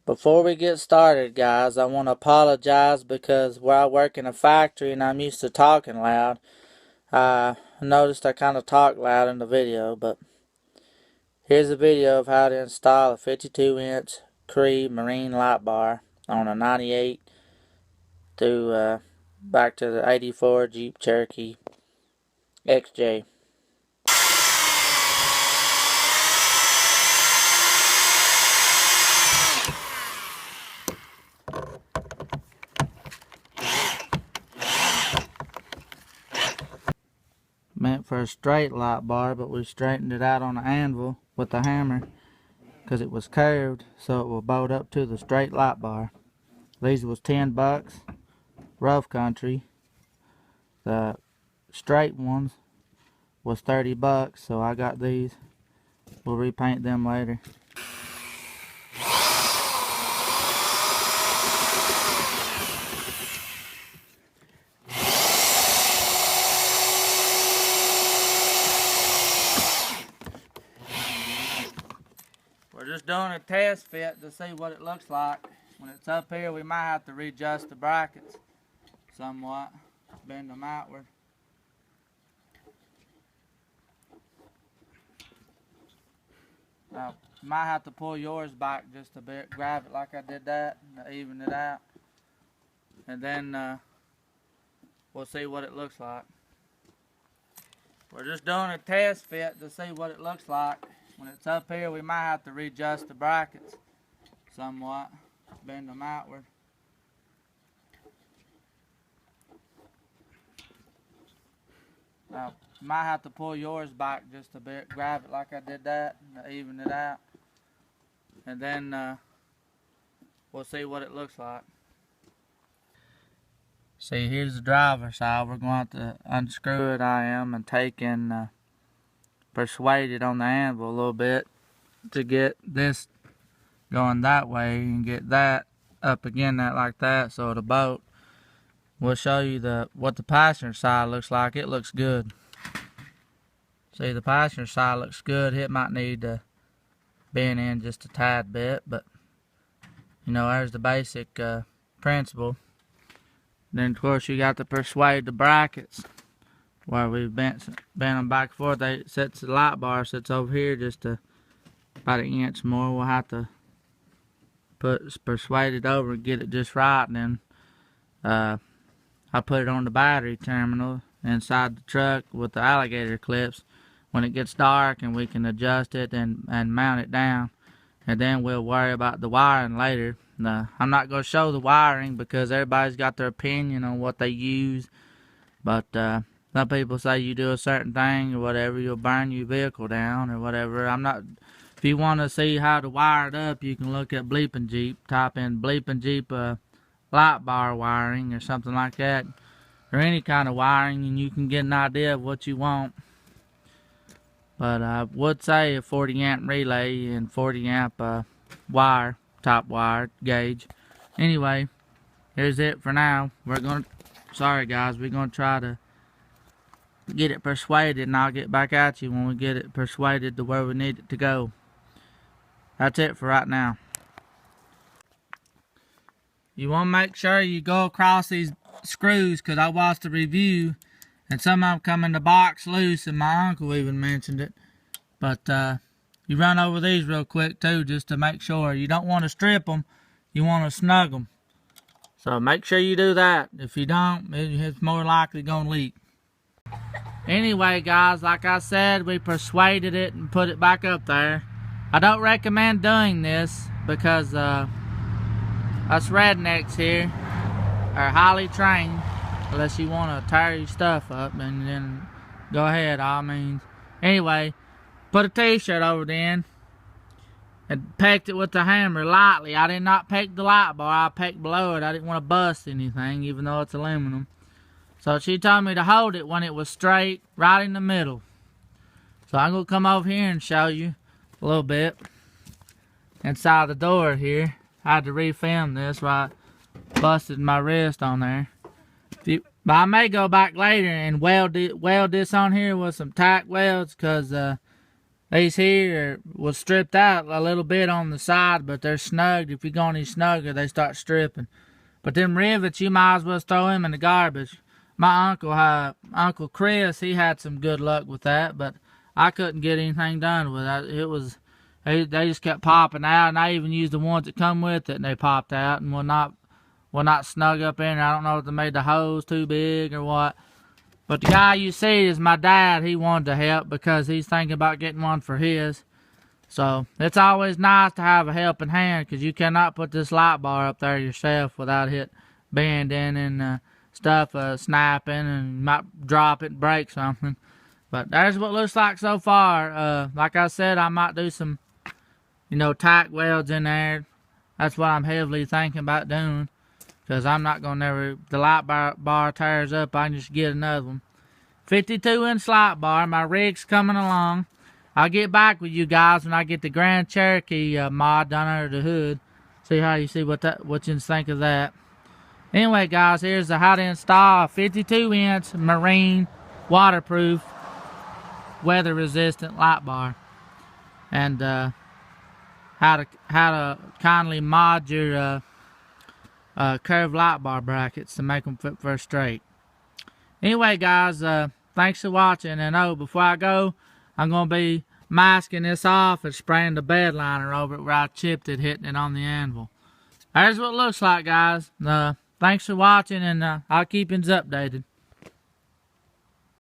Before we get started, guys, I want to apologize because where I work in a factory and I'm used to talking loud, I noticed I kind of talk loud in the video, but here's a video of how to install a 52-inch Cree marine light bar on a 98 through back to the 84 Jeep Cherokee XJ. Meant for a straight light bar, but we straightened it out on the anvil with a hammer because it was curved, so it will bolt up to the straight light bar. These was $10, rough country. The straight ones was $30, so I got these. We'll repaint them later. We're just doing a test fit to see what it looks like. When it's up here, we might have to readjust the brackets somewhat, bend them outward. Now, you might have to pull yours back just a bit, grab it like I did that, to even it out. And then we'll see what it looks like. We're just doing a test fit to see what it looks like. When it's up here, we might have to readjust the brackets somewhat, bend them outward. Now, you might have to pull yours back just a bit, grab it like I did that, to even it out. And then we'll see what it looks like. See, here's the driver's side. We're going to have to unscrew it, and take and persuade it on the anvil a little bit to get this going that way and get that up again like that, so it'll bolt. We'll show you what the passenger side looks like. It looks good. See, the passenger side looks good. It might need to bend in just a tad bit, but you know, there's the basic principle. Then of course you got to persuade the brackets where we've bent them back and forth. The light bar sits over here just about an inch more. We'll have to persuade it over and get it just right. And then I put it on the battery terminal inside the truck with the alligator clips when it gets dark, and we can adjust it and mount it down. And then we'll worry about the wiring later. I'm not going to show the wiring because everybody's got their opinion on what they use. But some people say you do a certain thing or whatever, you'll burn your vehicle down or whatever. If you want to see how to wire it up, you can look at Bleeping Jeep. Type in Bleeping Jeep light bar wiring or something like that. Or any kind of wiring, and you can get an idea of what you want. But I would say a 40 amp relay and 40 amp wire, top wire gauge. Anyway, here's it for now. Sorry guys, we're going to try to get it persuaded, and I'll get back at you when we get it persuaded to where we need it to go. That's it for right now. You want to make sure you go across these screws, because I watched the review and some of them come in the box loose, and my uncle even mentioned it. But you run over these real quick too, just to make sure. You don't want to strip them, you want to snug them. So make sure you do that. If you don't, it's more likely going to leak. Anyway guys, like I said, we persuaded it and put it back up there. I don't recommend doing this because us rednecks here are highly trained, unless you want to tear your stuff up, and then go ahead, all means. Anyway, put a t-shirt over the end and pecked it with the hammer lightly. I did not peck the light bar, I pecked below it. I didn't want to bust anything, even though it's aluminum. So she told me to hold it when it was straight, right in the middle. So I'm going to come over here and show you a little bit inside the door here. I had to refilm this, right? Busted my wrist on there. But I may go back later and weld this on here with some tack welds, because These here was stripped out a little bit on the side, but they're snugged. If you go any snugger, they start stripping. But them rivets, you might as well throw them in the garbage. My Uncle Chris, he had some good luck with that, but I couldn't get anything done with it. They just kept popping out, and I even used the ones that come with it, and they popped out and will not snug up in there. I don't know if they made the hose too big or what. But the guy you see is my dad. He wanted to help because he's thinking about getting one for his. So it's always nice to have a helping hand, because you cannot put this light bar up there yourself without it bending and stuff snapping, and you might drop it and break something. But there's what it looks like so far. Like I said, I might do some, tack welds in there. That's what I'm heavily thinking about doing. Because I'm not going to never, the light bar tears up, I can just get another one. 52-inch light bar, my rig's coming along. I'll get back with you guys when I get the Grand Cherokee mod done under the hood. See how you see what you think of that. Anyway, guys, here's how to install a 52-inch marine waterproof weather-resistant light bar. And how to kindly mod your curved light bar brackets to make them fit first straight. Anyway, guys, thanks for watching. And before I go, I'm going to be masking this off and spraying the bed liner over it where I chipped it, hitting it on the anvil. There's what it looks like, guys. Thanks for watching, and I'll keep you updated.